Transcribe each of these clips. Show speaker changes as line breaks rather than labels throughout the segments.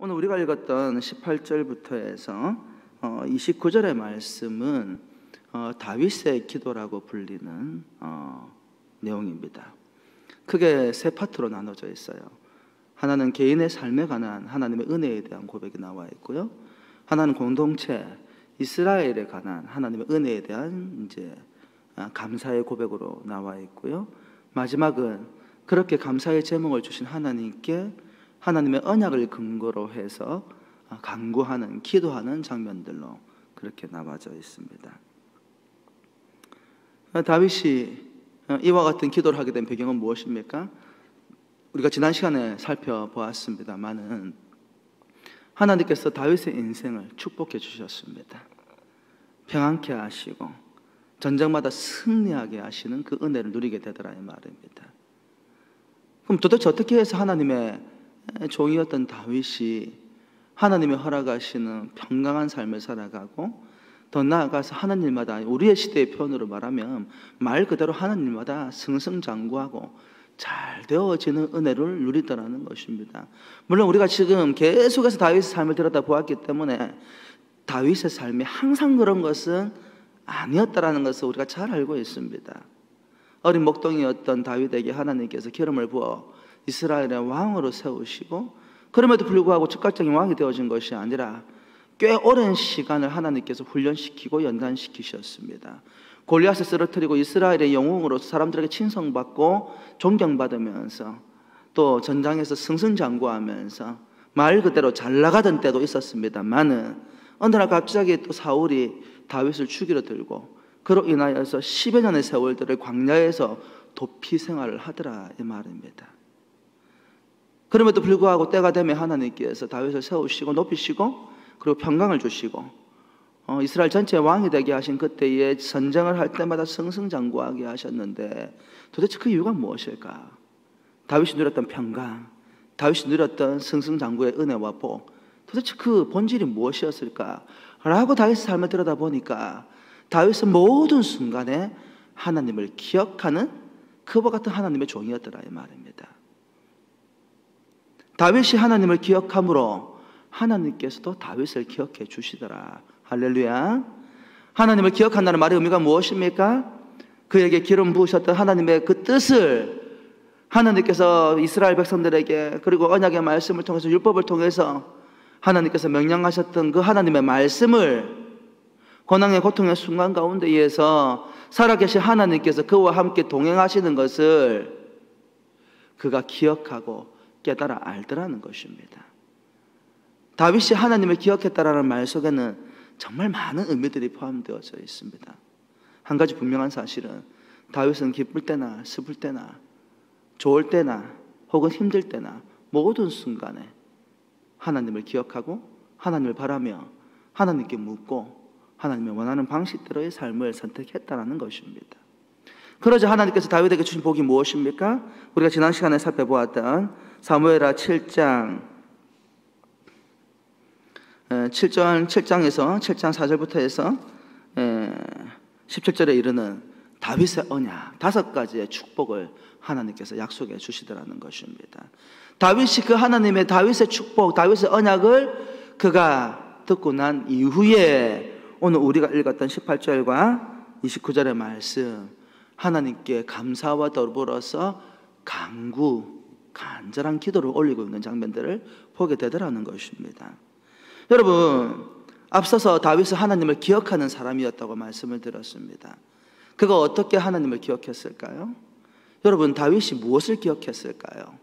오늘 우리가 읽었던 18절부터 해서 29절의 말씀은 다윗의 기도라고 불리는 내용입니다. 크게 세 파트로 나눠져 있어요. 하나는 개인의 삶에 관한 하나님의 은혜에 대한 고백이 나와 있고요. 하나는 공동체 이스라엘에 관한 하나님의 은혜에 대한 감사의 고백으로 나와 있고요. 마지막은 그렇게 감사의 제목을 주신 하나님께 하나님의 언약을 근거로 해서 간구하는, 기도하는 장면들로 그렇게 나와져 있습니다. 다윗이 이와 같은 기도를 하게 된 배경은 무엇입니까? 우리가 지난 시간에 살펴보았습니다만은 하나님께서 다윗의 인생을 축복해 주셨습니다. 평안케 하시고 전쟁마다 승리하게 하시는 그 은혜를 누리게 되더라 이 말입니다. 그럼 도대체 어떻게 해서 하나님의 종이었던 다윗이 하나님이 허락하시는 평강한 삶을 살아가고 더 나아가서 하나님마다, 우리의 시대의 표현으로 말하면 말 그대로 하나님마다 승승장구하고 잘 되어지는 은혜를 누리더라는 것입니다. 물론 우리가 지금 계속해서 다윗의 삶을 들여다보았기 때문에 다윗의 삶이 항상 그런 것은 아니었다라는 것을 우리가 잘 알고 있습니다. 어린 목동이었던 다윗에게 하나님께서 기름을 부어 이스라엘의 왕으로 세우시고, 그럼에도 불구하고 즉각적인 왕이 되어진 것이 아니라 꽤 오랜 시간을 하나님께서 훈련시키고 연단시키셨습니다. 골리앗을 쓰러뜨리고 이스라엘의 영웅으로 사람들에게 칭송받고 존경받으면서 또 전장에서 승승장구하면서 말 그대로 잘 나가던 때도 있었습니다만은 어느 날 갑자기 또 사울이 다윗을 죽이려 들고 그로 인하여서 10여 년의 세월들을 광야에서 도피 생활을 하더라 이 말입니다. 그럼에도 불구하고 때가 되면 하나님께서 다윗을 세우시고 높이시고 그리고 평강을 주시고 이스라엘 전체의 왕이 되게 하신 그때에 전쟁을 할 때마다 승승장구하게 하셨는데 도대체 그 이유가 무엇일까? 다윗이 누렸던 평강, 다윗이 누렸던 승승장구의 은혜와 복, 도대체 그 본질이 무엇이었을까? 라고 다윗의 삶을 들여다보니까 다윗은 모든 순간에 하나님을 기억하는 그와 같은 하나님의 종이었더라 이 말입니다. 다윗이 하나님을 기억함으로 하나님께서도 다윗을 기억해 주시더라. 할렐루야. 하나님을 기억한다는 말의 의미가 무엇입니까? 그에게 기름 부으셨던 하나님의 그 뜻을 하나님께서 이스라엘 백성들에게 그리고 언약의 말씀을 통해서 율법을 통해서 하나님께서 명령하셨던 그 하나님의 말씀을 고난의 고통의 순간 가운데에서 살아계신 하나님께서 그와 함께 동행하시는 것을 그가 기억하고 깨달아 알더라는 것입니다. 다윗이 하나님을 기억했다라는 말 속에는 정말 많은 의미들이 포함되어져 있습니다. 한 가지 분명한 사실은 다윗은 기쁠 때나 슬플 때나 좋을 때나 혹은 힘들 때나 모든 순간에 하나님을 기억하고 하나님을 바라며 하나님께 묻고 하나님의 원하는 방식대로의 삶을 선택했다는 것입니다. 그러자 하나님께서 다윗에게 주신 복이 무엇입니까? 우리가 지난 시간에 살펴보았던 사무엘하 7장에서 7장 4절부터 해서 17절에 이르는 다윗의 언약 5가지의 축복을 하나님께서 약속해 주시더라는 것입니다. 다윗이 그 하나님의 다윗의 축복, 다윗의 언약을 그가 듣고 난 이후에 오늘 우리가 읽었던 18절과 29절의 말씀, 하나님께 감사와 더불어서 간절한 기도를 올리고 있는 장면들을 보게 되더라는 것입니다. 여러분, 앞서서 다윗은 하나님을 기억하는 사람이었다고 말씀을 드렸습니다. 그가 어떻게 하나님을 기억했을까요? 여러분, 다윗이 무엇을 기억했을까요?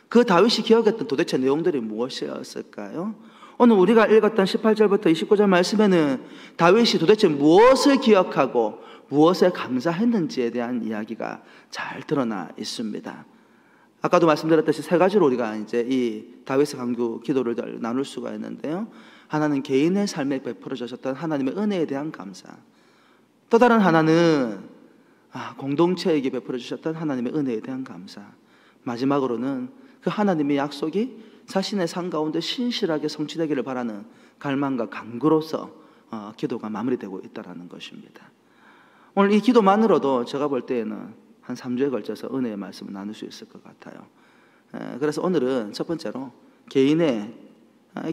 그 다윗이 기억했던 도대체 내용들이 무엇이었을까요? 오늘 우리가 읽었던 18절부터 29절 말씀에는 다윗이 도대체 무엇을 기억하고 무엇에 감사했는지에 대한 이야기가 잘 드러나 있습니다. 아까도 말씀드렸듯이 3가지로 우리가 이 다윗의 간구 기도를 나눌 수가 있는데요. 하나는 개인의 삶에 베풀어 주셨던 하나님의 은혜에 대한 감사, 또 다른 하나는 공동체에게 베풀어 주셨던 하나님의 은혜에 대한 감사, 마지막으로는 그 하나님의 약속이 자신의 삶 가운데 신실하게 성취되기를 바라는 갈망과 간구로서 기도가 마무리되고 있다는 것입니다. 오늘 이 기도만으로도 제가 볼 때에는 한 3주에 걸쳐서 은혜의 말씀을 나눌 수 있을 것 같아요. 그래서 오늘은 첫 번째로 개인의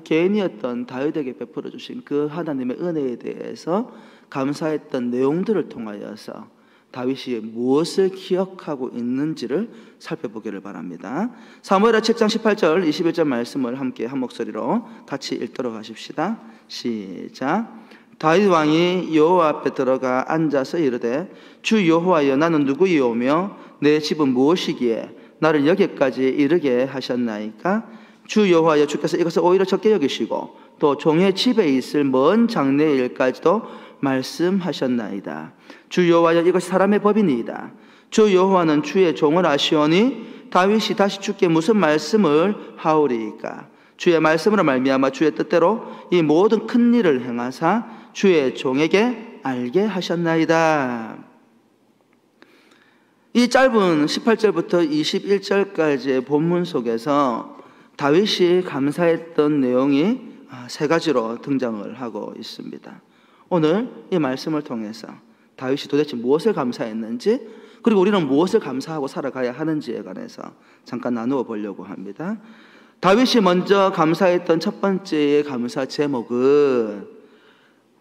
개인이었던 다윗에게 베풀어 주신 그 하나님의 은혜에 대해서 감사했던 내용들을 통하여서 다윗이 무엇을 기억하고 있는지를 살펴보기를 바랍니다. 사무엘하 7장 18절 21절 말씀을 함께 한 목소리로 같이 읽도록 하십시다. 시작. 다윗 왕이 여호와 앞에 들어가 앉아서 이르되 주 여호와여 나는 누구이오며 내 집은 무엇이기에 나를 여기까지 이르게 하셨나이까? 주 여호와여 주께서 이것을 오히려 적게 여기시고 또 종의 집에 있을 먼 장래의 일까지도 말씀하셨나이다. 주 여호와여 이것이 사람의 법이니이다. 주 여호와는 주의 종을 아시오니 다윗이 다시 주께 무슨 말씀을 하오리이까? 주의 말씀으로 말미암아 주의 뜻대로 이 모든 큰 일을 행하사 주의 종에게 알게 하셨나이다. 이 짧은 18절부터 21절까지의 본문 속에서 다윗이 감사했던 내용이 세 가지로 등장을 하고 있습니다. 오늘 이 말씀을 통해서 다윗이 도대체 무엇을 감사했는지, 그리고 우리는 무엇을 감사하고 살아가야 하는지에 관해서 잠깐 나누어 보려고 합니다. 다윗이 먼저 감사했던 첫 번째의 감사 제목은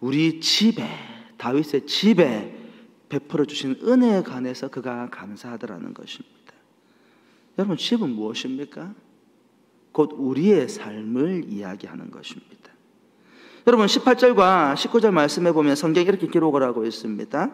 우리 집에, 다윗의 집에 베풀어 주신 은혜에 관해서 그가 감사하더라는 것입니다. 여러분, 집은 무엇입니까? 곧 우리의 삶을 이야기하는 것입니다. 여러분, 18절과 19절 말씀해 보면 성경이 이렇게 기록을 하고 있습니다.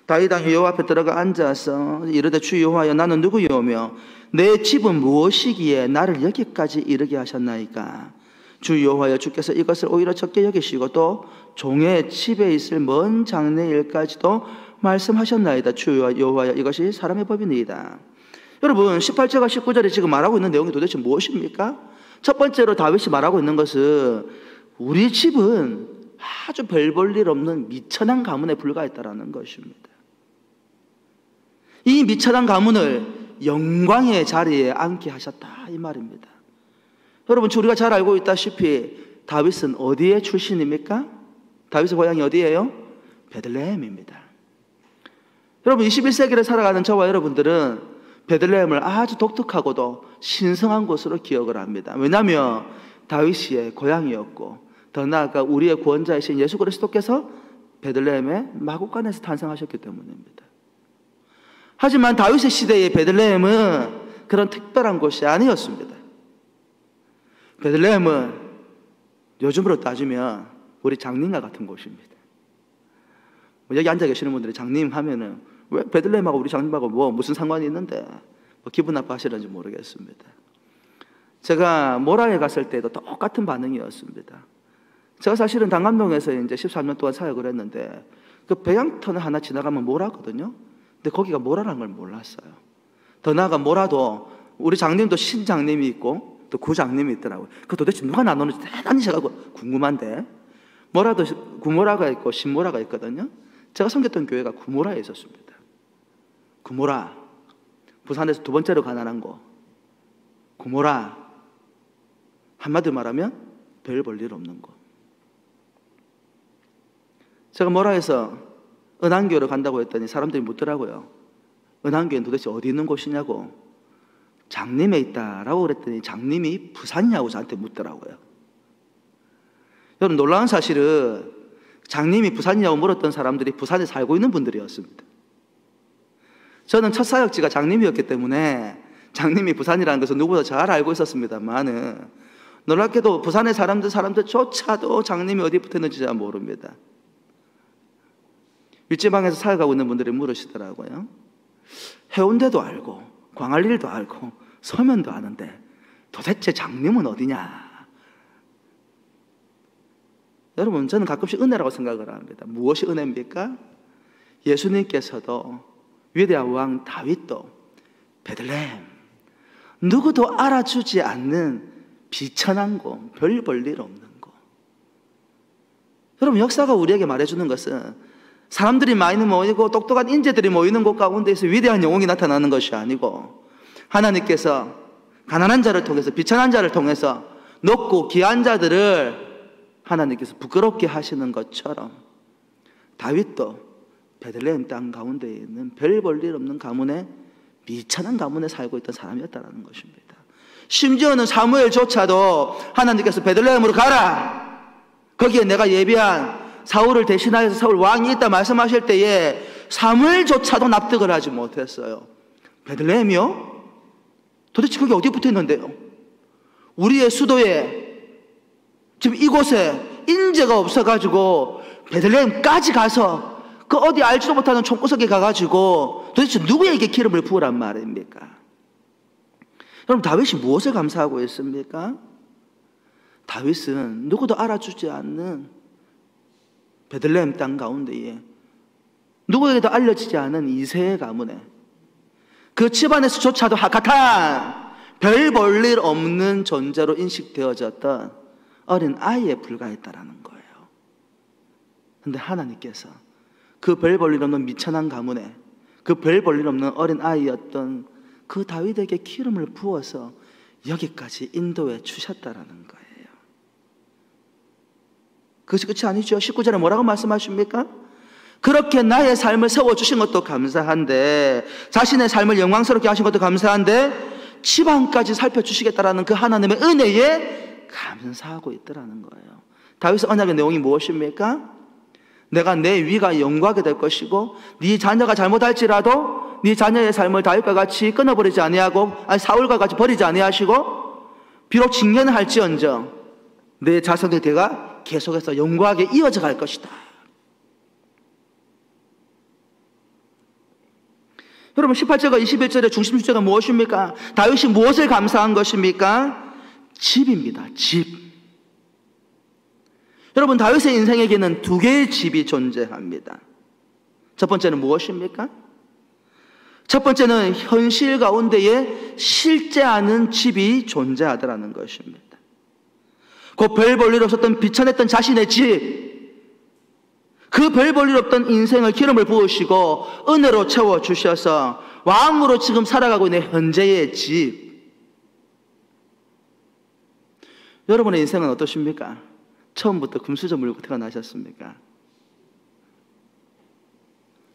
다윗 왕이 여호와 앞에 들어가 앉아서 이르되 주 여호와여 나는 누구이오며 내 집은 무엇이기에 나를 여기까지 이르게 하셨나이까? 주 여호와여 주께서 이것을 오히려 적게 여기시고 또 종의 집에 있을 먼 장래 일까지도 말씀하셨나이다. 주 여호와여 이것이 사람의 법이니이다. 여러분, 18절과 19절에 지금 말하고 있는 내용이 도대체 무엇입니까? 첫 번째로 다윗이 말하고 있는 것은 우리 집은 아주 별 볼 일 없는 미천한 가문에 불과했다라는 것입니다. 이 미천한 가문을 영광의 자리에 앉게 하셨다, 이 말입니다. 여러분, 우리가 잘 알고 있다시피 다윗은 어디의 출신입니까? 다윗의 고향이 어디예요? 베들레헴입니다. 여러분, 21세기를 살아가는 저와 여러분들은 베들레헴을 아주 독특하고도 신성한 곳으로 기억을 합니다. 왜냐하면 다윗의 고향이었고, 더 나아가 우리의 구원자이신 예수 그리스도께서 베들레헴의 마구간에서 탄생하셨기 때문입니다. 하지만 다윗의 시대의 베들레헴은 그런 특별한 곳이 아니었습니다. 베들레헴은 요즘으로 따지면 우리 장님과 같은 곳입니다. 여기 앉아 계시는 분들이 장님 하면은 왜 베들레헴하고 우리 장님하고 무슨 상관이 있는데 기분 나빠하시는지 모르겠습니다. 제가 모라에 갔을 때도 똑같은 반응이었습니다. 제가 사실은 당감동에서 이제 13년 동안 사역을 했는데 그 배양터널 하나 지나가면 모라거든요. 근데 거기가 모라라는 걸 몰랐어요. 더 나아가 모라도 우리 장님도 신장님이 있고 또 구장님이 있더라고요. 그 도대체 누가 나누는지 대단히 제가 궁금한데, 모라도 구모라가 있고 신모라가 있거든요. 제가 섬겼던 교회가 구모라에 있었습니다. 구모라, 부산에서 두 번째로 가난한 곳 구모라, 한마디로 말하면 별 볼 일 없는 곳. 제가 모라에서 은한교로 간다고 했더니 사람들이 묻더라고요. 은한교는 도대체 어디 있는 곳이냐고. 장림에 있다라고 그랬더니 장림이 부산이냐고 저한테 묻더라고요. 여러분, 놀라운 사실은 장림이 부산이냐고 물었던 사람들이 부산에 살고 있는 분들이었습니다. 저는 첫 사역지가 장림이었기 때문에 장림이 부산이라는 것을 누구보다 잘 알고 있었습니다만은 놀랍게도 부산의 사람들조차도 장림이 어디 붙었는지 잘 모릅니다. 윗지방에서 살아가고 있는 분들이 물으시더라고요. 해운대도 알고 광안리도 알고 서면도 아는데 도대체 장림은 어디냐? 여러분, 저는 가끔씩 은혜라고 생각을 합니다. 무엇이 은혜입니까? 예수님께서도 위대한 왕 다윗도 베들레헴, 누구도 알아주지 않는 비천한 곳, 별 볼 일 없는 곳. 여러분, 역사가 우리에게 말해주는 것은 사람들이 많이 모이고 똑똑한 인재들이 모이는 곳 가운데에서 위대한 영웅이 나타나는 것이 아니고, 하나님께서 가난한 자를 통해서, 비천한 자를 통해서 높고 귀한 자들을 하나님께서 부끄럽게 하시는 것처럼 다윗도 베들레헴 땅 가운데에 있는 별 볼 일 없는 가문에, 미천한 가문에 살고 있던 사람이었다는 것입니다. 심지어는 사무엘조차도 하나님께서 베들레헴으로 가라, 거기에 내가 예비한 사울을 대신하여서 사울 왕이 있다 말씀하실 때에 사무엘조차도 납득을 하지 못했어요. 베들레헴이요? 도대체 그게 어디 붙어 있는데요? 우리의 수도에, 지금 이곳에 인재가 없어가지고 베들레헴까지 가서 그 어디 알지도 못하는 촌구석에 가가지고 도대체 누구에게 기름을 부으란 말입니까? 여러분, 다윗이 무엇을 감사하고 있습니까? 다윗은 누구도 알아주지 않는 베들레헴 땅 가운데에, 누구에게도 알려지지 않은 이세의 가문에, 그 집안에서조차도 하카탄, 별 볼 일 없는 존재로 인식되어졌던 어린 아이에 불과했다라는 거예요. 그런데 하나님께서 그 별 볼 일 없는 미천한 가문에, 그 별 볼 일 없는 어린 아이였던 그 다윗에게 기름을 부어서 여기까지 인도해 주셨다라는 거예요. 그것이 끝이 아니죠. 19절에 뭐라고 말씀하십니까? 그렇게 나의 삶을 세워주신 것도 감사한데, 자신의 삶을 영광스럽게 하신 것도 감사한데, 집안까지 살펴주시겠다라는 그 하나님의 은혜에 감사하고 있더라는 거예요. 다윗의 언약의 내용이 무엇입니까? 내가 내 위가 영광하게 될 것이고, 네 자녀가 잘못할지라도 네 자녀의 삶을 다윗과 같이 끊어버리지 아니하고, 사울과 같이 버리지 아니하시고, 비록 징계는 할지언정 내 자손의 대가 계속해서 영광하게 이어져 갈 것이다. 여러분, 18절과 21절의 중심 주제가 무엇입니까? 다윗이 무엇을 감사한 것입니까? 집입니다. 집. 여러분, 다윗의 인생에게는 두 개의 집이 존재합니다. 첫 번째는 무엇입니까? 첫 번째는 현실 가운데에 실제하는 집이 존재하더라는 것입니다. 그 별 볼 일 없었던 비천했던 자신의 집, 그 별 볼 일 없던 인생을 기름을 부으시고 은혜로 채워주셔서 왕으로 지금 살아가고 있는 현재의 집. 여러분의 인생은 어떠십니까? 처음부터 금수저 물고 태어나셨습니까?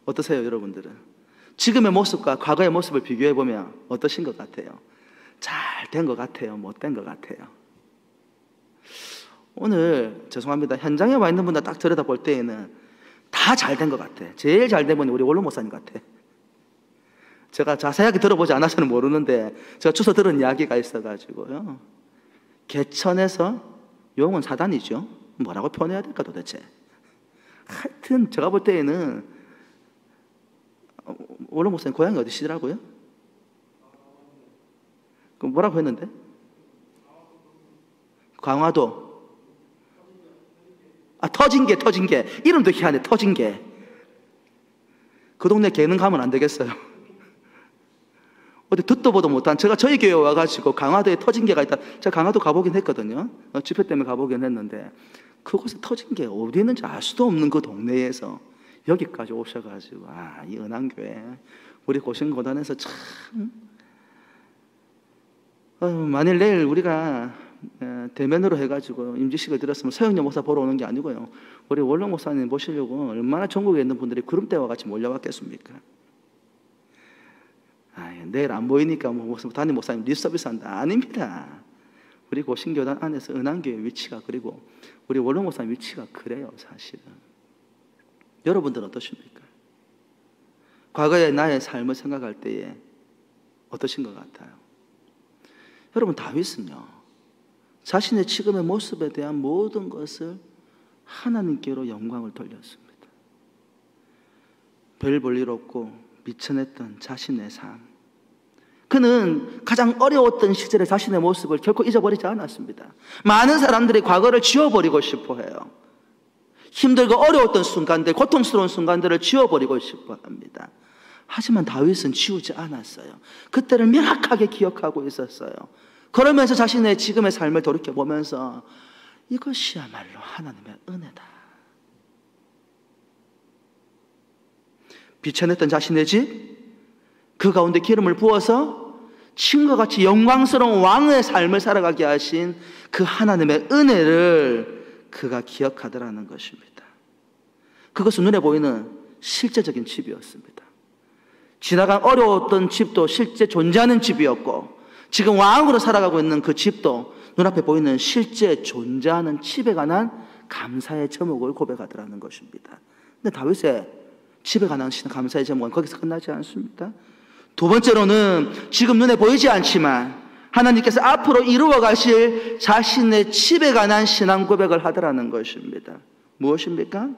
어떠세요, 여러분들은? 지금의 모습과 과거의 모습을 비교해보면 어떠신 것 같아요? 잘 된 것 같아요? 못 된 것 같아요? 오늘 죄송합니다, 현장에 와 있는 분들 딱 들여다볼 때에는 다 잘 된 것 같아. 제일 잘 된 분이 우리 원로 목사님 같아. 제가 자세하게 들어보지 않아서는 모르는데 제가 주워 들은 이야기가 있어가지고요, 개천에서 용은 사단이죠. 뭐라고 표현해야 될까 도대체. 하여튼 제가 볼 때에는 원로 목사님 고향이 어디시더라고요? 그 뭐라고 했는데? 강화도. 터진 개. 이름도 희한해, 터진 개. 그 동네 개는 가면 안 되겠어요. 어디 듣도 보도 못한, 제가 저희 교회에 와가지고 강화도에 터진 개가 있다. 제가 강화도 가보긴 했거든요. 집회 때문에 가보긴 했는데, 그곳에 터진 게 어디 있는지 알 수도 없는 그 동네에서 여기까지 오셔가지고, 이 은한교회, 우리 고신고단에서 참, 만일 내일 우리가 대면으로 해가지고 임지식을 드렸으면 서영녀 목사 보러 오는 게 아니고요, 우리 원로 목사님 모시려고 얼마나 전국에 있는 분들이 구름대와 같이 몰려왔겠습니까? 내일 안 보이니까 무슨 담임 목사님 립서비스 한다. 아닙니다. 우리 고신교단 안에서 은한교회 위치가, 그리고 우리 원로 목사님 위치가 그래요, 사실은. 여러분들은 어떠십니까? 과거의 나의 삶을 생각할 때에 어떠신 것 같아요? 여러분, 다윗은요, 자신의 지금의 모습에 대한 모든 것을 하나님께로 영광을 돌렸습니다. 별 볼 일 없고 미천했던 자신의 삶, 그는 가장 어려웠던 시절의 자신의 모습을 결코 잊어버리지 않았습니다. 많은 사람들이 과거를 지워버리고 싶어해요. 힘들고 어려웠던 순간들, 고통스러운 순간들을 지워버리고 싶어합니다. 하지만 다윗은 지우지 않았어요. 그때를 명확하게 기억하고 있었어요. 그러면서 자신의 지금의 삶을 돌이켜보면서 이것이야말로 하나님의 은혜다. 비천했던 자신의 집, 그 가운데 기름을 부어서 친구와 같이 영광스러운 왕의 삶을 살아가게 하신 그 하나님의 은혜를 그가 기억하더라는 것입니다. 그것은 눈에 보이는 실제적인 집이었습니다. 지나간 어려웠던 집도 실제 존재하는 집이었고, 지금 왕으로 살아가고 있는 그 집도 눈앞에 보이는 실제 존재하는 집에 관한 감사의 제목을 고백하더라는 것입니다. 근데 다윗의 집에 관한 감사의 제목은 거기서 끝나지 않습니다. 두 번째로는 지금 눈에 보이지 않지만 하나님께서 앞으로 이루어 가실 자신의 집에 관한 신앙 고백을 하더라는 것입니다. 무엇입니까?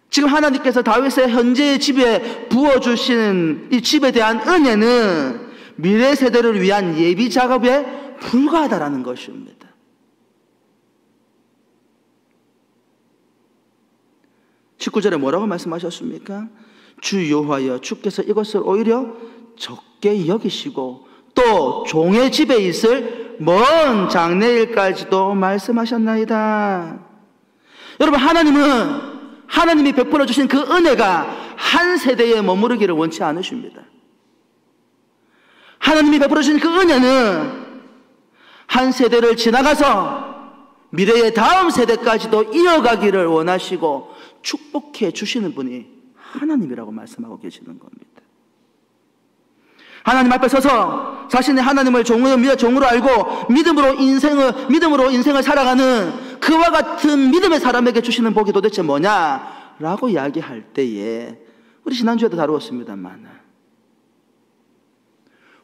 지금 하나님께서 다윗의 현재의 집에 부어주시는 이 집에 대한 은혜는 미래 세대를 위한 예비 작업에 불과하다라는 것입니다. (19절에) 뭐라고 말씀하셨습니까? 주 여호와여, 주께서 이것을 오히려 적게 여기시고 또 종의 집에 있을 먼 장래일까지도 말씀하셨나이다. 여러분, 하나님이 베풀어 주신 그 은혜가 한 세대에 머무르기를 원치 않으십니다. 하나님이 베풀어 주신 그 은혜는 한 세대를 지나가서 미래의 다음 세대까지도 이어가기를 원하시고 축복해 주시는 분이 하나님이라고 말씀하고 계시는 겁니다. 하나님 앞에 서서 자신의 하나님을 종으로 알고 믿음으로 인생을 살아가는 그와 같은 믿음의 사람에게 주시는 복이 도대체 뭐냐라고 이야기할 때에, 우리 지난주에도 다루었습니다만,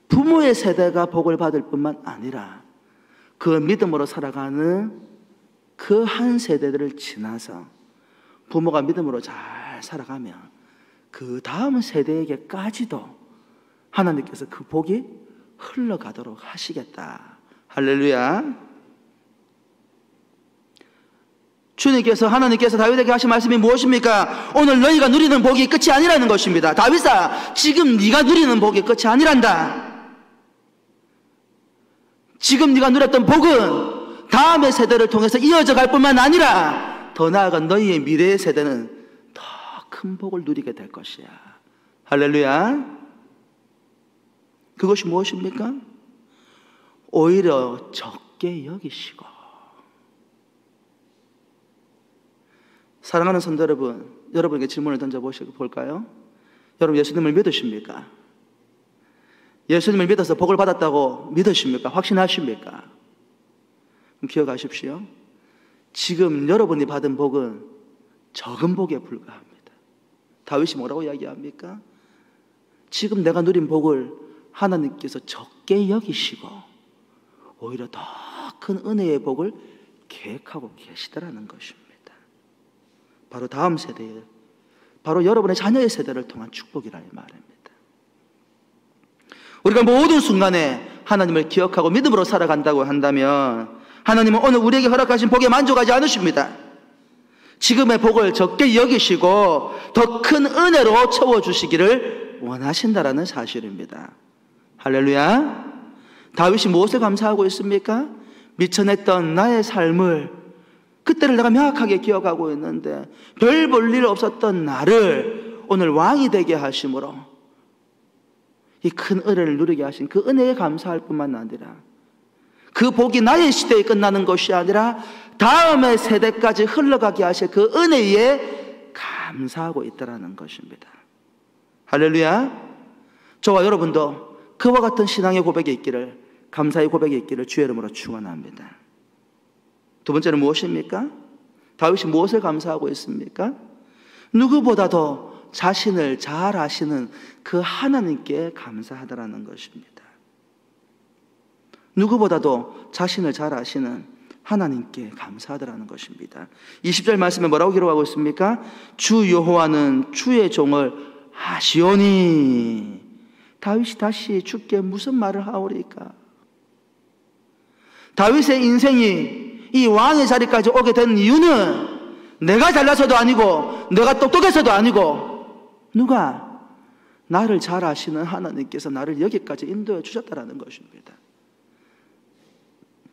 부모의 세대가 복을 받을 뿐만 아니라 그 믿음으로 살아가는 그 한 세대들을 지나서 부모가 믿음으로 잘 살아가면 그 다음 세대에게까지도 하나님께서 그 복이 흘러가도록 하시겠다. 할렐루야. 주님께서, 하나님께서 다윗에게 하신 말씀이 무엇입니까? 오늘 너희가 누리는 복이 끝이 아니라는 것입니다. 다윗아, 지금 네가 누리는 복이 끝이 아니란다. 지금 네가 누렸던 복은 다음의 세대를 통해서 이어져 갈 뿐만 아니라 더 나아가 너희의 미래의 세대는 더 큰 복을 누리게 될 것이야. 할렐루야. 그것이 무엇입니까? 오히려 적게 여기시고. 사랑하는 성도 여러분, 여러분에게 질문을 던져볼까요? 여러분, 예수님을 믿으십니까? 예수님을 믿어서 복을 받았다고 믿으십니까? 확신하십니까? 그럼 기억하십시오. 지금 여러분이 받은 복은 적은 복에 불과합니다. 다윗이 뭐라고 이야기합니까? 지금 내가 누린 복을 하나님께서 적게 여기시고 오히려 더 큰 은혜의 복을 계획하고 계시더라는 것입니다. 바로 다음 세대에, 바로 여러분의 자녀의 세대를 통한 축복이라 이 말입니다. 우리가 모든 순간에 하나님을 기억하고 믿음으로 살아간다고 한다면 하나님은 오늘 우리에게 허락하신 복에 만족하지 않으십니다. 지금의 복을 적게 여기시고 더 큰 은혜로 채워주시기를 원하신다라는 사실입니다. 할렐루야. 다윗이 무엇을 감사하고 있습니까? 미쳐냈던 나의 삶을, 그때를 내가 명확하게 기억하고 있는데 별 볼 일 없었던 나를 오늘 왕이 되게 하심으로 이 큰 은혜를 누리게 하신 그 은혜에 감사할 뿐만 아니라 그 복이 나의 시대에 끝나는 것이 아니라 다음의 세대까지 흘러가게 하실 그 은혜에 감사하고 있다는 것입니다. 할렐루야. 저와 여러분도 그와 같은 신앙의 고백이 있기를, 감사의 고백이 있기를 주의 이름으로 축원합니다. 두 번째는 무엇입니까? 다윗이 무엇을 감사하고 있습니까? 누구보다도 자신을 잘 아시는 그 하나님께 감사하더라는 것입니다. 누구보다도 자신을 잘 아시는 하나님께 감사하더라는 것입니다. 20절 말씀에 뭐라고 기록하고 있습니까? 주 여호와는 주의 종을 아시오니. 다윗이 다시 주께 무슨 말을 하오리까? 다윗의 인생이 이 왕의 자리까지 오게 된 이유는 내가 잘나서도 아니고 내가 똑똑해서도 아니고 누가? 나를 잘 아시는 하나님께서 나를 여기까지 인도해 주셨다는 것입니다.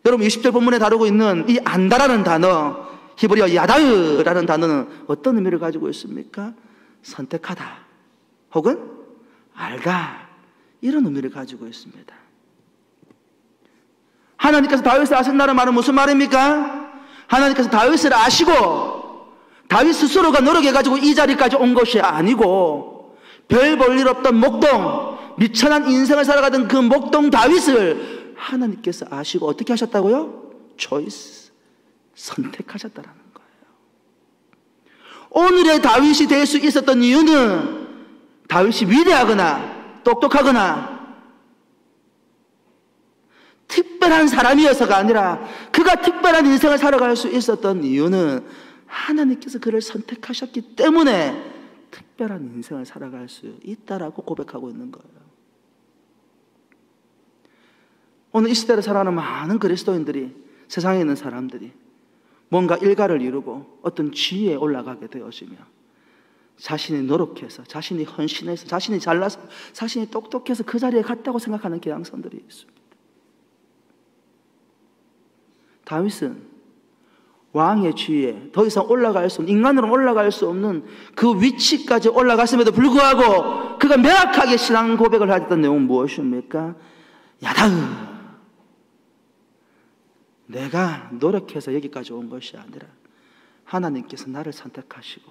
여러분, 20절 본문에 다루고 있는 이 안다라는 단어, 히브리어 야다으라는 단어는 어떤 의미를 가지고 있습니까? 선택하다 혹은 알다, 이런 의미를 가지고 있습니다. 하나님께서 다윗을 아신다는 말은 무슨 말입니까? 하나님께서 다윗을 아시고 다윗 스스로가 노력해가지고 이 자리까지 온 것이 아니고 별 볼 일 없던 목동, 미천한 인생을 살아가던 그 목동 다윗을 하나님께서 아시고 어떻게 하셨다고요? 초이스, 선택하셨다라는 거예요. 오늘의 다윗이 될 수 있었던 이유는 다윗이 위대하거나 똑똑하거나 특별한 사람이어서가 아니라 그가 특별한 인생을 살아갈 수 있었던 이유는 하나님께서 그를 선택하셨기 때문에 특별한 인생을 살아갈 수 있다라고 고백하고 있는 거예요. 오늘 이 시대를 살아가는 많은 그리스도인들이, 세상에 있는 사람들이 뭔가 일가를 이루고 어떤 지위에 올라가게 되어지며 자신이 노력해서, 자신이 헌신해서, 자신이 잘나서, 자신이 똑똑해서 그 자리에 갔다고 생각하는 개항선들이 있습니다. 다윗은 왕의 지위에 더 이상 올라갈 수 없는, 인간으로는 올라갈 수 없는 그 위치까지 올라갔음에도 불구하고 그가 명확하게 신앙 고백을 하였던 내용은 무엇입니까? 야다으, 내가 노력해서 여기까지 온 것이 아니라 하나님께서 나를 선택하시고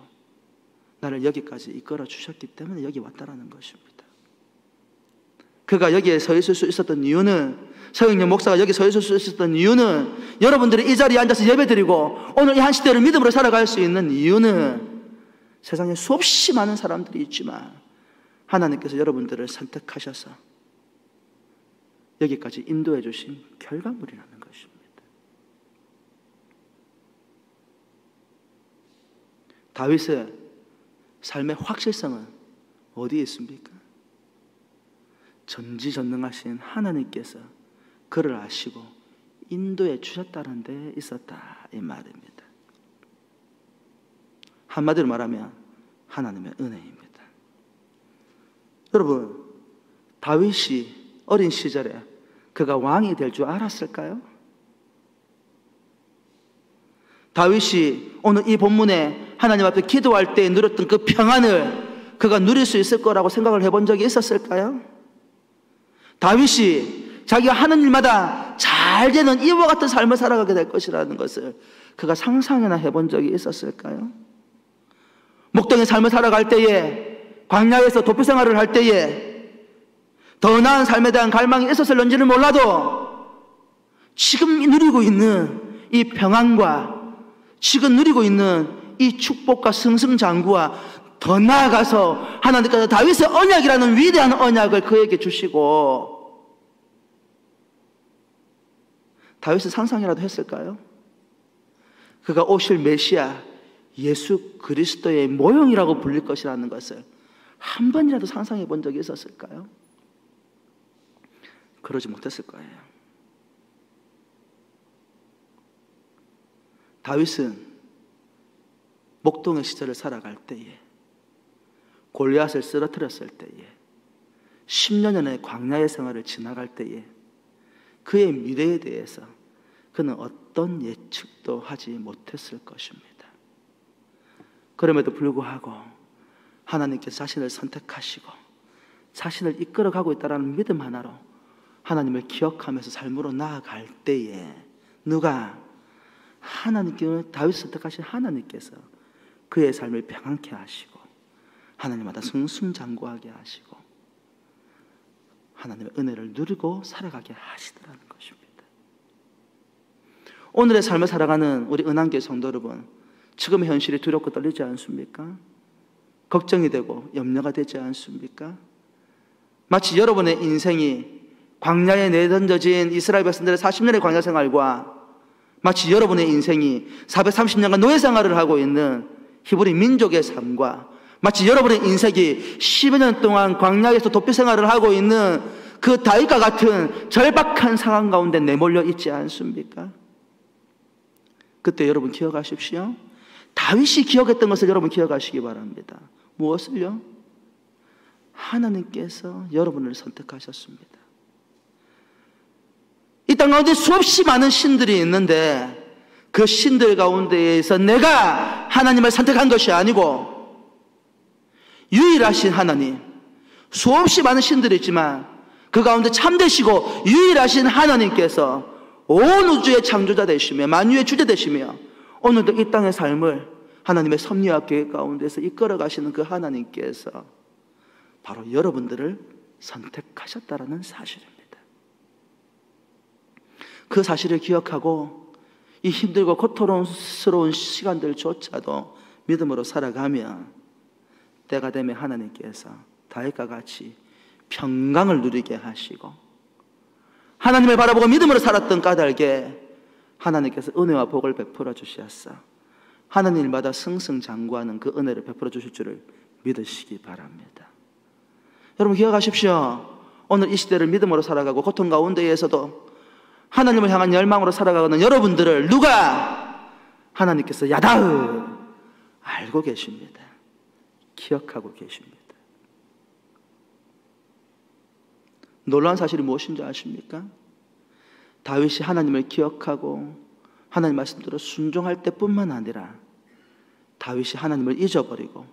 나를 여기까지 이끌어 주셨기 때문에 여기 왔다라는 것입니다. 그가 여기에 서 있을 수 있었던 이유는, 서영년 목사가 여기 서 있을 수 있었던 이유는, 여러분들이 이 자리에 앉아서 예배드리고 오늘 이 한 시대를 믿음으로 살아갈 수 있는 이유는, 세상에 수없이 많은 사람들이 있지만 하나님께서 여러분들을 선택하셔서 여기까지 인도해 주신 결과물이라는 것입니다. 다윗의 삶의 확실성은 어디에 있습니까? 전지전능하신 하나님께서 그를 아시고 인도해 주셨다는 데 있었다, 이 말입니다. 한마디로 말하면 하나님의 은혜입니다. 여러분, 다윗이 어린 시절에 그가 왕이 될 줄 알았을까요? 다윗이 오늘 이 본문에 하나님 앞에 기도할 때 누렸던 그 평안을 그가 누릴 수 있을 거라고 생각을 해본 적이 있었을까요? 다윗이 자기가 하는 일마다 잘 되는 이와 같은 삶을 살아가게 될 것이라는 것을 그가 상상이나 해본 적이 있었을까요? 목동의 삶을 살아갈 때에, 광야에서 도피 생활을 할 때에 더 나은 삶에 대한 갈망이 있었을런지는 몰라도 지금 누리고 있는 이 평안과 지금 누리고 있는 이 축복과 승승장구와 더 나아가서 하나님께서 다윗의 언약이라는 위대한 언약을 그에게 주시고, 다윗은 상상이라도 했을까요? 그가 오실 메시아 예수 그리스도의 모형이라고 불릴 것이라는 것을 한 번이라도 상상해 본 적이 있었을까요? 그러지 못했을 거예요. 다윗은 목동의 시절을 살아갈 때에, 골리앗을 쓰러뜨렸을 때에, 10년의 광야의 생활을 지나갈 때에 그의 미래에 대해서 그는 어떤 예측도 하지 못했을 것입니다. 그럼에도 불구하고 하나님께서 자신을 선택하시고 자신을 이끌어가고 있다는 믿음 하나로 하나님을 기억하면서 삶으로 나아갈 때에, 누가? 하나님께, 다윗을 선택하신 하나님께서 그의 삶을 평안케 하시고 하나님마다 승승장구하게 하시고 하나님의 은혜를 누리고 살아가게 하시더라는 것입니다. 오늘의 삶을 살아가는 우리 은한교회 성도 여러분, 지금의 현실이 두렵고 떨리지 않습니까? 걱정이 되고 염려가 되지 않습니까? 마치 여러분의 인생이 광야에 내던져진 이스라엘 백성들의 40년의 광야 생활과 마치 여러분의 인생이 430년간 노예 생활을 하고 있는 히브리 민족의 삶과 마치 여러분의 인생이 10여 년 동안 광야에서 도피 생활을 하고 있는 그 다윗과 같은 절박한 상황 가운데 내몰려 있지 않습니까? 그때 여러분 기억하십시오. 다윗이 기억했던 것을 여러분 기억하시기 바랍니다. 무엇을요? 하나님께서 여러분을 선택하셨습니다. 이 땅 가운데 수없이 많은 신들이 있는데 그 신들 가운데에서 내가 하나님을 선택한 것이 아니고 유일하신 하나님, 수없이 많은 신들이 있지만 그 가운데 참되시고 유일하신 하나님께서 온 우주의 창조자 되시며 만유의 주제 되시며 오늘도 이 땅의 삶을 하나님의 섭리와 계획 가운데서 이끌어 가시는 그 하나님께서 바로 여러분들을 선택하셨다라는 사실입니다. 그 사실을 기억하고 이 힘들고 고통스러운 시간들조차도 믿음으로 살아가면 때가 되면 하나님께서 다윗과 같이 평강을 누리게 하시고, 하나님을 바라보고 믿음으로 살았던 까닭에 하나님께서 은혜와 복을 베풀어 주셨어 하나님 일마다 승승장구하는 그 은혜를 베풀어 주실 줄을 믿으시기 바랍니다. 여러분 기억하십시오. 오늘 이 시대를 믿음으로 살아가고 고통 가운데에서도 하나님을 향한 열망으로 살아가는 여러분들을 누가 하나님께서 야다흐 알고 계십니다. 기억하고 계십니다. 놀라운 사실이 무엇인지 아십니까? 다윗이 하나님을 기억하고 하나님 말씀대로 순종할 때뿐만 아니라 다윗이 하나님을 잊어버리고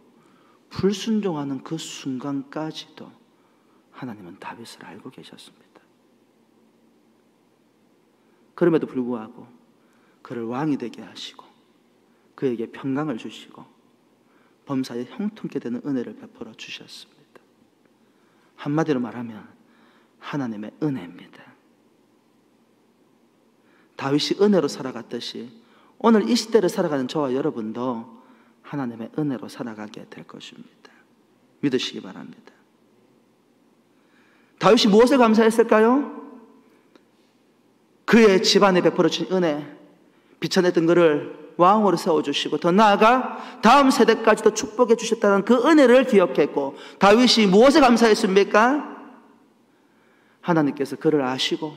불순종하는 그 순간까지도 하나님은 다윗을 알고 계셨습니다. 그럼에도 불구하고 그를 왕이 되게 하시고 그에게 평강을 주시고 범사에 형통케 되는 은혜를 베풀어 주셨습니다. 한마디로 말하면 하나님의 은혜입니다. 다윗이 은혜로 살아갔듯이 오늘 이 시대를 살아가는 저와 여러분도 하나님의 은혜로 살아가게 될 것입니다. 믿으시기 바랍니다. 다윗이 무엇을 감사했을까요? 그의 집안에 베풀어 주신 은혜, 비천했던 그를 왕으로 세워주시고 더 나아가 다음 세대까지도 축복해 주셨다는 그 은혜를 기억했고, 다윗이 무엇에 감사했습니까? 하나님께서 그를 아시고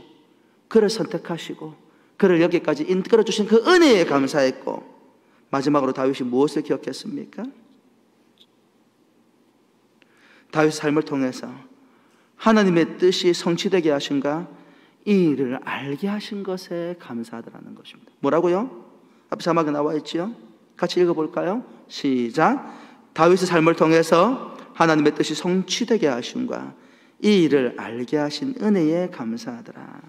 그를 선택하시고 그를 여기까지 이끌어 주신 그 은혜에 감사했고, 마지막으로 다윗이 무엇을 기억했습니까? 다윗의 삶을 통해서 하나님의 뜻이 성취되게 하신가, 이 일을 알게 하신 것에 감사하더라는 것입니다. 뭐라고요? 앞에 자막에 나와 있지요? 같이 읽어볼까요? 시작. 다윗의 삶을 통해서 하나님의 뜻이 성취되게 하심과 이 일을 알게 하신 은혜에 감사하더라.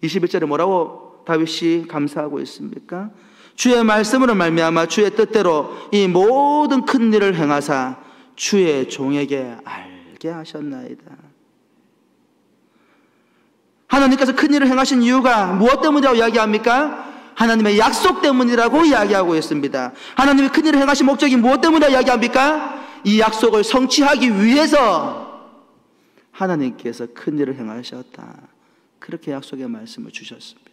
21절에 뭐라고 다윗이 감사하고 있습니까? 주의 말씀으로 말미암아 주의 뜻대로 이 모든 큰 일을 행하사 주의 종에게 알게 하셨나이다. 하나님께서 큰 일을 행하신 이유가 무엇 때문이라고 이야기합니까? 하나님의 약속 때문이라고 이야기하고 있습니다. 하나님의 큰 일을 행하신 목적이 무엇 때문이라고 이야기합니까? 이 약속을 성취하기 위해서 하나님께서 큰 일을 행하셨다. 그렇게 약속의 말씀을 주셨습니다.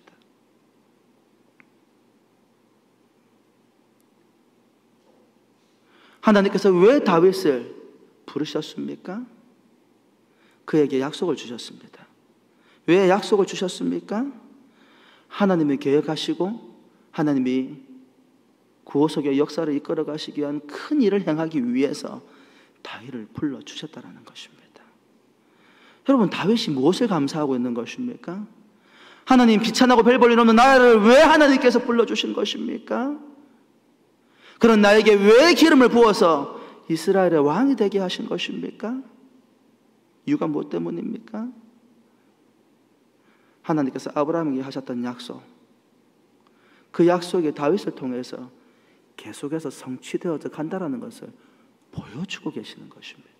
하나님께서 왜 다윗을 부르셨습니까? 그에게 약속을 주셨습니다. 왜 약속을 주셨습니까? 하나님이 계획하시고 하나님이 구호석의 역사를 이끌어 가시기 위한 큰 일을 행하기 위해서 다윗을 불러주셨다는 것입니다. 여러분, 다윗이 무엇을 감사하고 있는 것입니까? 하나님, 비천하고 별 볼일 없는 나를 왜 하나님께서 불러주신 것입니까? 그런 나에게 왜 기름을 부어서 이스라엘의 왕이 되게 하신 것입니까? 이유가 무엇 때문입니까? 하나님께서 아브라함에게 하셨던 약속, 그 약속이 다윗을 통해서 계속해서 성취되어져 간다는 것을 보여주고 계시는 것입니다.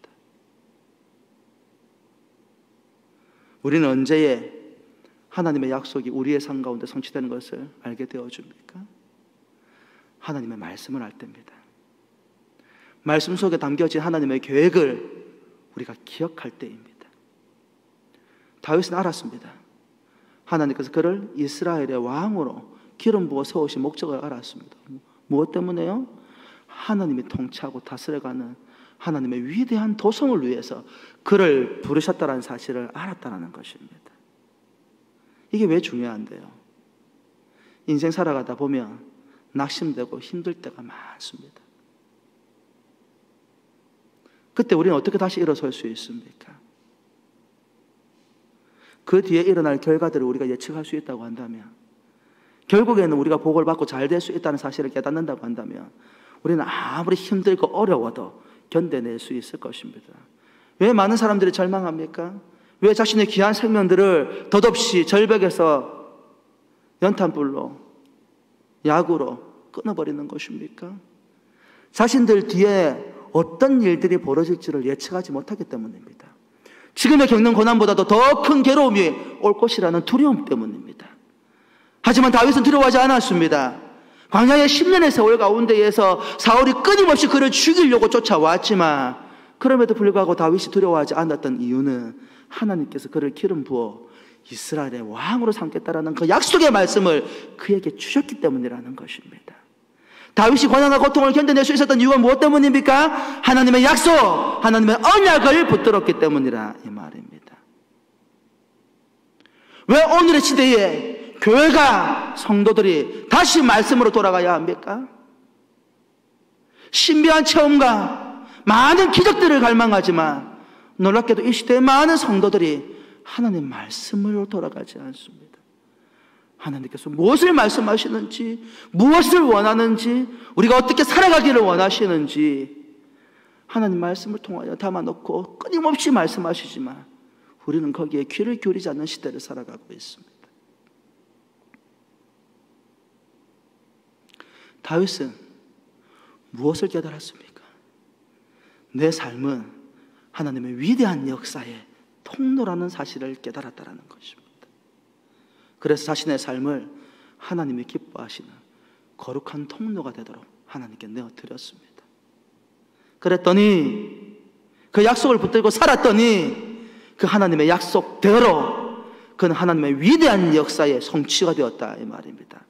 우리는 언제에 하나님의 약속이 우리의 삶 가운데 성취되는 것을 알게 되어줍니까? 하나님의 말씀을 알 때입니다. 말씀 속에 담겨진 하나님의 계획을 우리가 기억할 때입니다. 다윗은 알았습니다. 하나님께서 그를 이스라엘의 왕으로 기름 부어 세우신 목적을 알았습니다. 무엇 때문에요? 하나님이 통치하고 다스려가는 하나님의 위대한 도성을 위해서 그를 부르셨다는 사실을 알았다는 것입니다. 이게 왜 중요한데요? 인생 살아가다 보면 낙심되고 힘들 때가 많습니다. 그때 우리는 어떻게 다시 일어설 수 있습니까? 그 뒤에 일어날 결과들을 우리가 예측할 수 있다고 한다면, 결국에는 우리가 복을 받고 잘 될 수 있다는 사실을 깨닫는다고 한다면 우리는 아무리 힘들고 어려워도 견뎌낼 수 있을 것입니다. 왜 많은 사람들이 절망합니까? 왜 자신의 귀한 생명들을 덧없이 절벽에서 연탄불로, 약으로 끊어버리는 것입니까? 자신들 뒤에 어떤 일들이 벌어질지를 예측하지 못하기 때문입니다. 지금의 겪는 고난보다도 더 큰 괴로움이 올 것이라는 두려움 때문입니다. 하지만 다윗은 두려워하지 않았습니다. 광야의 10년의 세월 가운데에서 사울이 끊임없이 그를 죽이려고 쫓아왔지만 그럼에도 불구하고 다윗이 두려워하지 않았던 이유는 하나님께서 그를 기름 부어 이스라엘의 왕으로 삼겠다라는 그 약속의 말씀을 그에게 주셨기 때문이라는 것입니다. 다윗이 고난과 고통을 견뎌낼 수 있었던 이유가 무엇 때문입니까? 하나님의 약속, 하나님의 언약을 붙들었기 때문이라 이 말입니다. 왜 오늘의 시대에 교회가, 성도들이 다시 말씀으로 돌아가야 합니까? 신비한 체험과 많은 기적들을 갈망하지만 놀랍게도 이 시대의 많은 성도들이 하나님 말씀으로 돌아가지 않습니다. 하나님께서 무엇을 말씀하시는지, 무엇을 원하는지, 우리가 어떻게 살아가기를 원하시는지 하나님 말씀을 통하여 담아놓고 끊임없이 말씀하시지만 우리는 거기에 귀를 기울이지 않는 시대를 살아가고 있습니다. 다윗은 무엇을 깨달았습니까? 내 삶은 하나님의 위대한 역사의 통로라는 사실을 깨달았다는 것입니다. 그래서 자신의 삶을 하나님이 기뻐하시는 거룩한 통로가 되도록 하나님께 내어드렸습니다. 그랬더니 그 약속을 붙들고 살았더니 그 하나님의 약속대로 그는 하나님의 위대한 역사의 성취가 되었다 이 말입니다.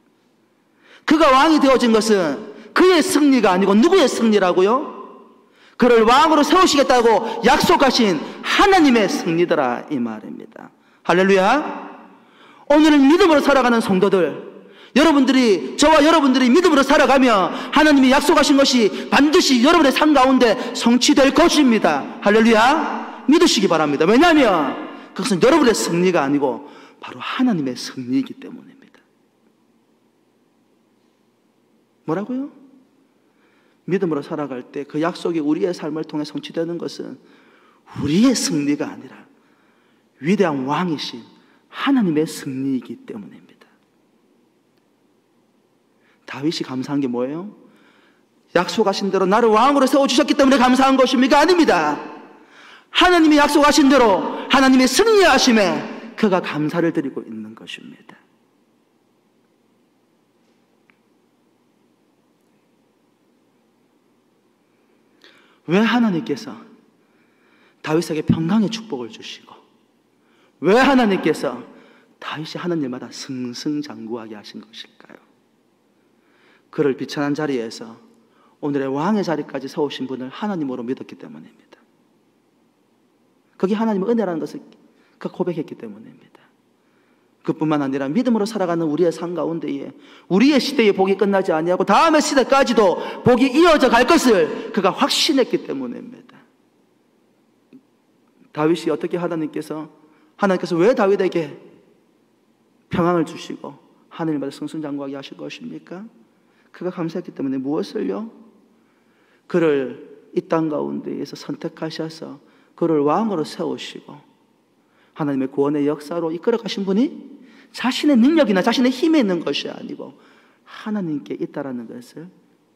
그가 왕이 되어진 것은 그의 승리가 아니고 누구의 승리라고요? 그를 왕으로 세우시겠다고 약속하신 하나님의 승리더라 이 말입니다. 할렐루야. 오늘은 믿음으로 살아가는 성도들, 여러분들이, 저와 여러분들이 믿음으로 살아가며 하나님이 약속하신 것이 반드시 여러분의 삶 가운데 성취될 것입니다. 할렐루야. 믿으시기 바랍니다. 왜냐하면 그것은 여러분의 승리가 아니고 바로 하나님의 승리이기 때문입니다. 뭐라고요? 믿음으로 살아갈 때 그 약속이 우리의 삶을 통해 성취되는 것은 우리의 승리가 아니라 위대한 왕이신 하나님의 승리이기 때문입니다. 다윗이 감사한 게 뭐예요? 약속하신 대로 나를 왕으로 세워주셨기 때문에 감사한 것입니까? 아닙니다. 하나님이 약속하신 대로 하나님의 승리하심에 그가 감사를 드리고 있는 것입니다. 왜 하나님께서 다윗에게 평강의 축복을 주시고 왜 하나님께서 다윗이 하는 일마다 승승장구하게 하신 것일까요? 그를 비천한 자리에서 오늘의 왕의 자리까지 세우신 분을 하나님으로 믿었기 때문입니다. 그게 하나님의 은혜라는 것을 그 고백했기 때문입니다. 그뿐만 아니라 믿음으로 살아가는 우리의 삶 가운데에 우리의 시대의 복이 끝나지 아니하고 다음의 시대까지도 복이 이어져 갈 것을 그가 확신했기 때문입니다. 다윗이 어떻게 하나님께서 왜 다윗에게 평안을 주시고 하늘마다 승승장구하게 하실 것입니까? 그가 감사했기 때문에 무엇을요? 그를 이 땅 가운데에서 선택하셔서 그를 왕으로 세우시고 하나님의 구원의 역사로 이끌어 가신 분이 자신의 능력이나 자신의 힘에 있는 것이 아니고 하나님께 있다라는 것을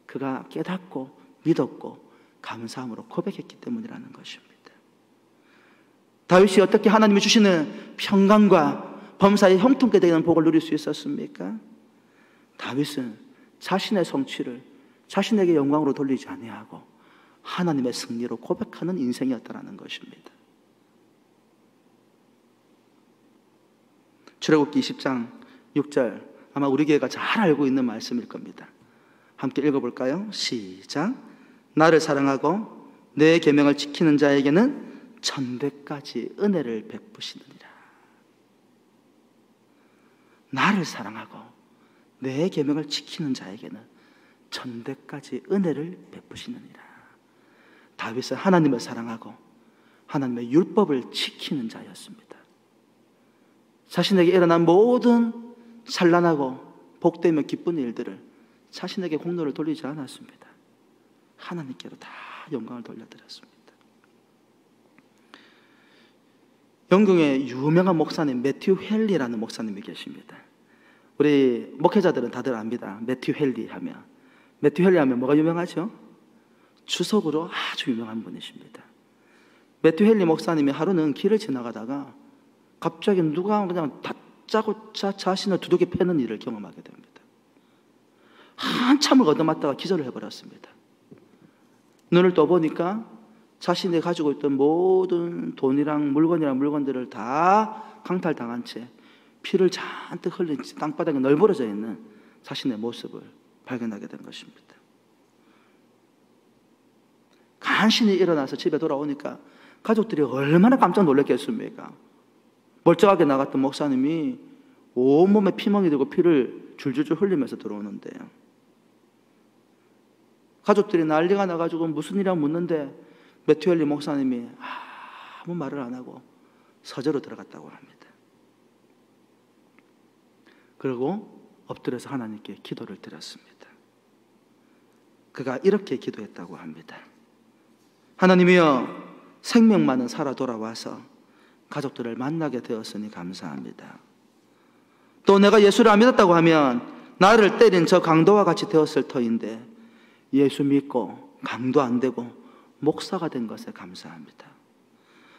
그가 깨닫고 믿었고 감사함으로 고백했기 때문이라는 것입니다. 다윗이 어떻게 하나님이 주시는 평강과 범사에 형통케 되는 복을 누릴 수 있었습니까? 다윗은 자신의 성취를 자신에게 영광으로 돌리지 아니하고 하나님의 승리로 고백하는 인생이었다라는 것입니다. 출애굽기 20장 6절 아마 우리 교회가 잘 알고 있는 말씀일 겁니다. 함께 읽어볼까요? 시작. 나를 사랑하고 내 계명을 지키는 자에게는 천대까지 은혜를 베푸시느니라. 나를 사랑하고 내 계명을 지키는 자에게는 천대까지 은혜를 베푸시느니라. 다윗은 하나님을 사랑하고 하나님의 율법을 지키는 자였습니다. 자신에게 일어난 모든 찬란하고 복되며 기쁜 일들을 자신에게 공로를 돌리지 않았습니다. 하나님께로 다 영광을 돌려드렸습니다. 영국의 유명한 목사님 매튜 헬리라는 목사님이 계십니다. 우리 목회자들은 다들 압니다. 매튜 헬리 하면 뭐가 유명하죠? 주석으로 아주 유명한 분이십니다. 매튜 헨리 목사님이 하루는 길을 지나가다가 갑자기 누가 그냥 다짜고짜 자신을 두둑이 패는 일을 경험하게 됩니다. 한참을 얻어맞다가 기절을 해버렸습니다. 눈을 떠보니까 자신이 가지고 있던 모든 돈이랑 물건들을 다 강탈당한 채 피를 잔뜩 흘린 땅바닥에 널브러져 있는 자신의 모습을 발견하게 된 것입니다. 간신히 일어나서 집에 돌아오니까 가족들이 얼마나 깜짝 놀랐겠습니까? 멀쩡하게 나갔던 목사님이 온몸에 피멍이 되고 피를 줄줄줄 흘리면서 들어오는데요. 가족들이 난리가 나가지고 무슨 일이라고 묻는데 매튜 헨리 목사님이 아무 말을 안 하고 서재로 들어갔다고 합니다. 그리고 엎드려서 하나님께 기도를 드렸습니다. 그가 이렇게 기도했다고 합니다. 하나님이여, 생명만은 살아 돌아와서 가족들을 만나게 되었으니 감사합니다. 또 내가 예수를 안 믿었다고 하면 나를 때린 저 강도와 같이 되었을 터인데 예수 믿고 강도 안 되고 목사가 된 것에 감사합니다.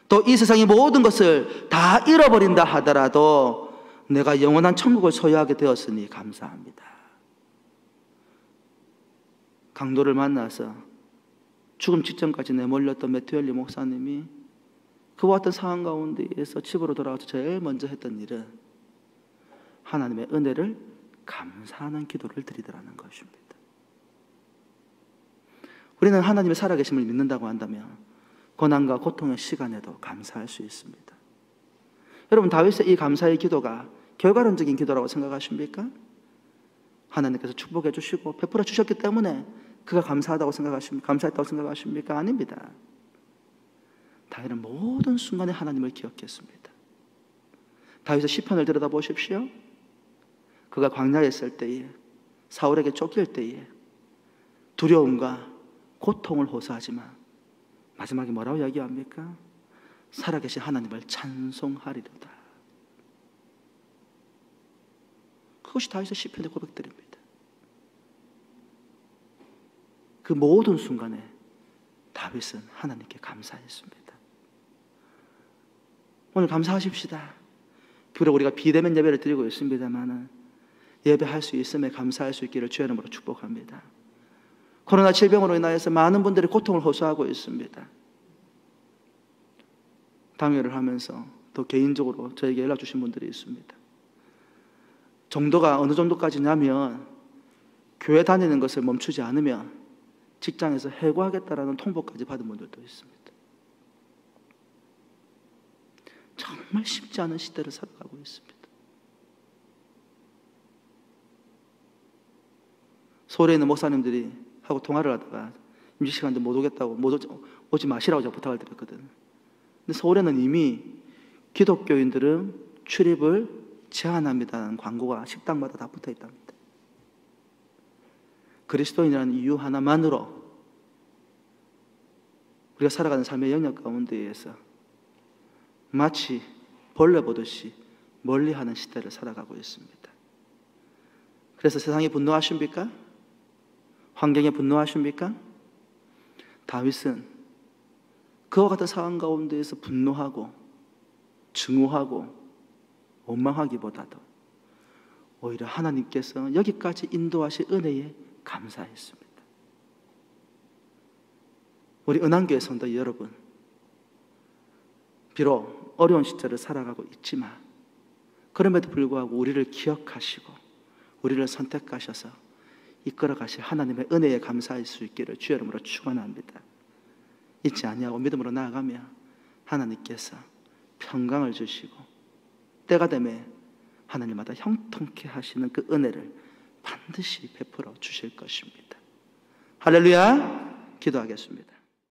또 이 세상의 모든 것을 다 잃어버린다 하더라도 내가 영원한 천국을 소유하게 되었으니 감사합니다. 강도를 만나서 죽음 직전까지 내몰렸던 매튜 헨리 목사님이 그와 같은 상황 가운데에서 집으로 돌아와서 제일 먼저 했던 일은 하나님의 은혜를 감사하는 기도를 드리더라는 것입니다. 우리는 하나님의 살아계심을 믿는다고 한다면 고난과 고통의 시간에도 감사할 수 있습니다. 여러분, 다윗의 이 감사의 기도가 결과론적인 기도라고 생각하십니까? 하나님께서 축복해 주시고 베풀어 주셨기 때문에 그가 감사하다고 생각하십니까? 감사했다고 생각하십니까? 아닙니다. 다윗은 모든 순간에 하나님을 기억했습니다. 다윗의 시편을 들여다보십시오. 그가 광야에 있을 때에, 사울에게 쫓길 때에 두려움과 고통을 호소하지만 마지막에 뭐라고 이야기합니까? 살아계신 하나님을 찬송하리로다. 그것이 다윗의 시편의 고백들입니다. 그 모든 순간에 다윗은 하나님께 감사했습니다. 오늘 감사하십시다. 비록 우리가 비대면 예배를 드리고 있습니다만 예배할 수 있음에 감사할 수 있기를 주의 이름으로 축복합니다. 코로나 질병으로 인하여서 많은 분들이 고통을 호소하고 있습니다. 당회를 하면서 또 개인적으로 저에게 연락 주신 분들이 있습니다. 정도가 어느 정도까지냐면 교회 다니는 것을 멈추지 않으면 직장에서 해고하겠다라는 통보까지 받은 분들도 있습니다. 정말 쉽지 않은 시대를 살아가고 있습니다. 서울에 있는 목사님들이 하고 통화를 하다가 임시시간도 못 오겠다고 오지 마시라고 제가 부탁을 드렸거든요. 근데 서울에는 이미 기독교인들은 출입을 제한합니다라는 광고가 식당마다 다 붙어 있답니다. 그리스도인이라는 이유 하나만으로 우리가 살아가는 삶의 영역 가운데에서 마치 벌레 보듯이 멀리하는 시대를 살아가고 있습니다. 그래서 세상에 분노하십니까? 환경에 분노하십니까? 다윗은 그와 같은 상황 가운데에서 분노하고 증오하고 원망하기보다도 오히려 하나님께서 여기까지 인도하신 은혜에 감사했습니다. 우리 은한교회 성도 여러분, 비록 어려운 시절을 살아가고 있지만 그럼에도 불구하고 우리를 기억하시고 우리를 선택하셔서 이끌어 가실 하나님의 은혜에 감사할 수 있기를 주의 이름으로 축원합니다. 잊지 아니하고 믿음으로 나아가며 하나님께서 평강을 주시고 때가 되면 하나님마다 형통케 하시는 그 은혜를 반드시 베풀어 주실 것입니다. 할렐루야! 기도하겠습니다.